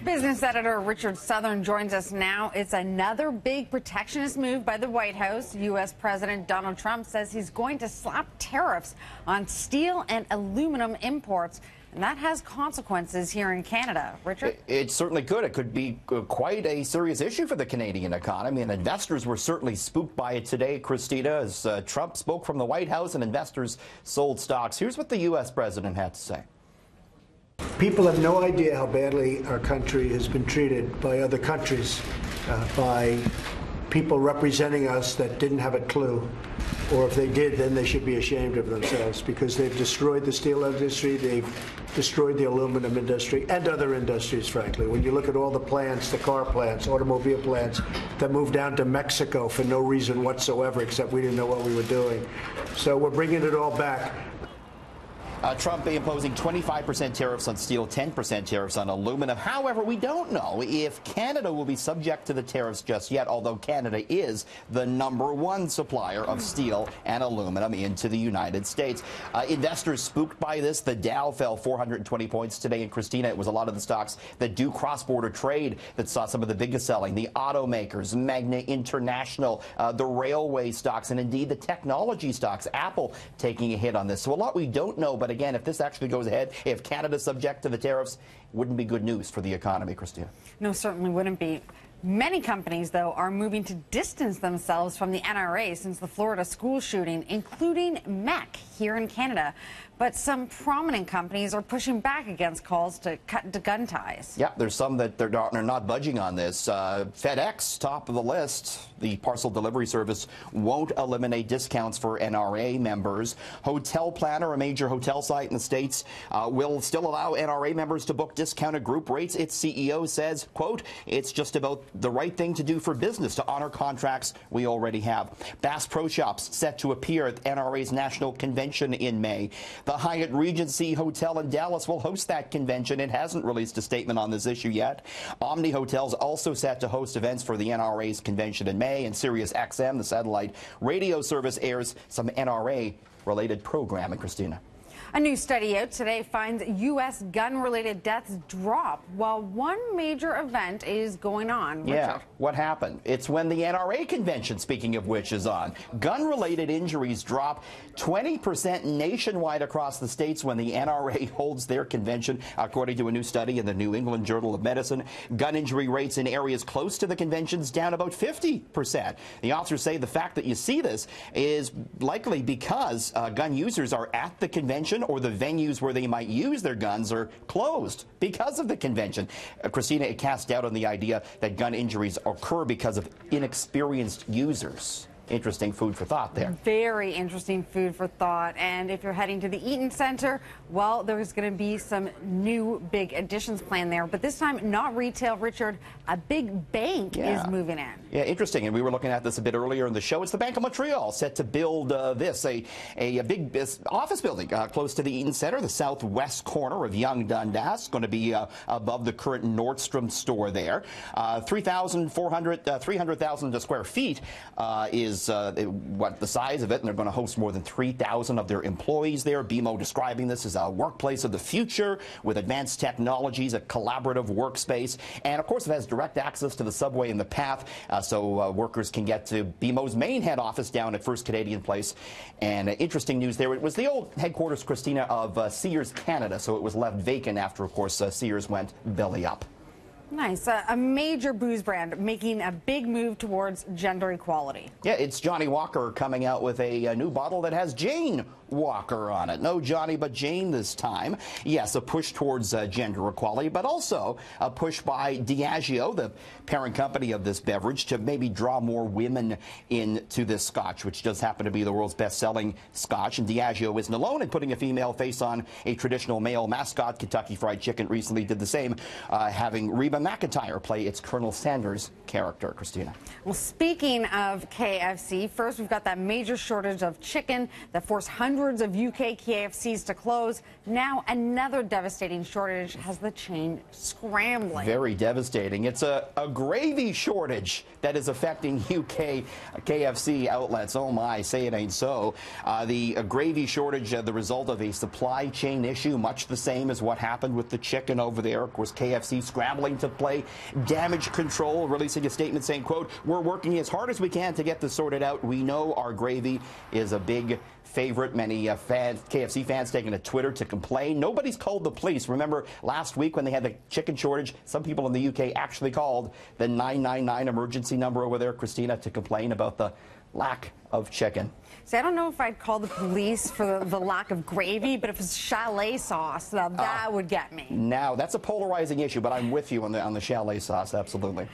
Business editor Richard Southern joins us now. It's another big protectionist move by the White House. U.S. President Donald Trump says he's going to slap tariffs on steel and aluminum imports. And that has consequences here in Canada. Richard? It certainly could. It could be quite a serious issue for the Canadian economy, and investors were certainly spooked by it today, Christina, as Trump spoke from the White House and investors sold stocks. Here's what the U.S. president had to say. People have no idea how badly our country has been treated by other countries, by people representing us that didn't have a clue. Or if they did, then they should be ashamed of themselves, because they've destroyed the steel industry, they've destroyed the aluminum industry, and other industries, frankly. When you look at all the plants, the car plants, automobile plants, that moved down to Mexico for no reason whatsoever, except we didn't know what we were doing. So we're bringing it all back. Trump imposing 25% tariffs on steel, 10% tariffs on aluminum. However, we don't know if Canada will be subject to the tariffs just yet, although Canada is the #1 supplier of steel and aluminum into the United States. Investors spooked by this. The Dow fell 420 points today. And Christina, it was a lot of the stocks that do cross-border trade that saw some of the biggest selling. The automakers, Magna International, the railway stocks, and indeed the technology stocks. Apple taking a hit on this. So a lot we don't know, but again, if this actually goes ahead, if Canada's subject to the tariffs, wouldn't be good news for the economy, Christina. No, certainly wouldn't be. Many companies, though, are moving to distance themselves from the NRA since the Florida school shooting, including MEC here in Canada. But some prominent companies are pushing back against calls to cut gun ties. Yeah, there's some that they're not budging on this. FedEx, top of the list. The parcel delivery service won't eliminate discounts for NRA members. Hotel Planner, a major hotel site in the States, will still allow NRA members to book discounted group rates. Its CEO says, quote, "It's just about the right thing to do for business to honor contracts we already have." Bass Pro Shops set to appear at NRA's national convention in May. The Hyatt Regency Hotel in Dallas will host that convention. It hasn't released a statement on this issue yet. Omni Hotels also set to host events for the NRA's convention in May, and Sirius XM, the satellite radio service, airs some NRA-related programming. Christina. A new study out today finds U.S. gun-related deaths drop while one major event is going on. Yeah, Richard. what happened? It's when the NRA convention, speaking of which, is on. Gun-related injuries drop 20% nationwide across the states when the NRA holds their convention, according to a new study in the New England Journal of Medicine. Gun injury rates in areas close to the conventions down about 50%. The authors say the fact that you see this is likely because gun users are at the convention, or the venues where they might use their guns are closed because of the convention. Christina, it casts doubt on the idea that gun injuries occur because of inexperienced users. Interesting food for thought there. Very interesting food for thought. And if you're heading to the Eaton Centre, well, there's going to be some new big additions planned there. But this time, not retail, Richard. A big bank is moving in. Yeah, interesting. And we were looking at this a bit earlier in the show. It's the Bank of Montreal set to build a big office building close to the Eaton Centre, the southwest corner of Yonge Dundas. Going to be above the current Nordstrom store there. 300,000 square feet is what the size of it, and they're going to host more than 3,000 of their employees there. BMO describing this as a workplace of the future with advanced technologies, a collaborative workspace, and of course it has direct access to the subway and the path, so workers can get to BMO's main head office down at First Canadian Place. And interesting news there, it was the old headquarters, Christina, of Sears Canada, so it was left vacant after, of course, Sears went belly up. Nice. A major booze brand making a big move towards gender equality. Yeah, it's Johnny Walker coming out with a new bottle that has Jane Walker on it. No Johnny, but Jane this time. Yes, a push towards gender equality, but also a push by Diageo, the parent company of this beverage, to maybe draw more women into this scotch, which does happen to be the world's best-selling scotch. And Diageo isn't alone in putting a female face on a traditional male mascot. Kentucky Fried Chicken recently did the same, having Reba McEntire play its Colonel Sanders character. Christina. Well, speaking of KFC, first we've got that major shortage of chicken that forced hundreds hundreds of UK KFCs to close. Now another devastating shortage has the chain scrambling. Very devastating. It's a gravy shortage that is affecting UK KFC outlets. Oh my, say it ain't so. The gravy shortage, the result of a supply chain issue, much the same as what happened with the chicken over there. Of course, KFC scrambling to play damage control, releasing a statement saying, quote, "We're working as hard as we can to get this sorted out. We know our gravy is a big favorite." Many KFC fans taking to Twitter to complain. Nobody's called the police. Remember last week when they had the chicken shortage, some people in the UK actually called the 999 emergency number over there, Christina, to complain about the lack of chicken. See, I don't know if I'd call the police for the lack of gravy, but if it's chalet sauce, now that would get me. Now, that's a polarizing issue, but I'm with you on the chalet sauce, absolutely.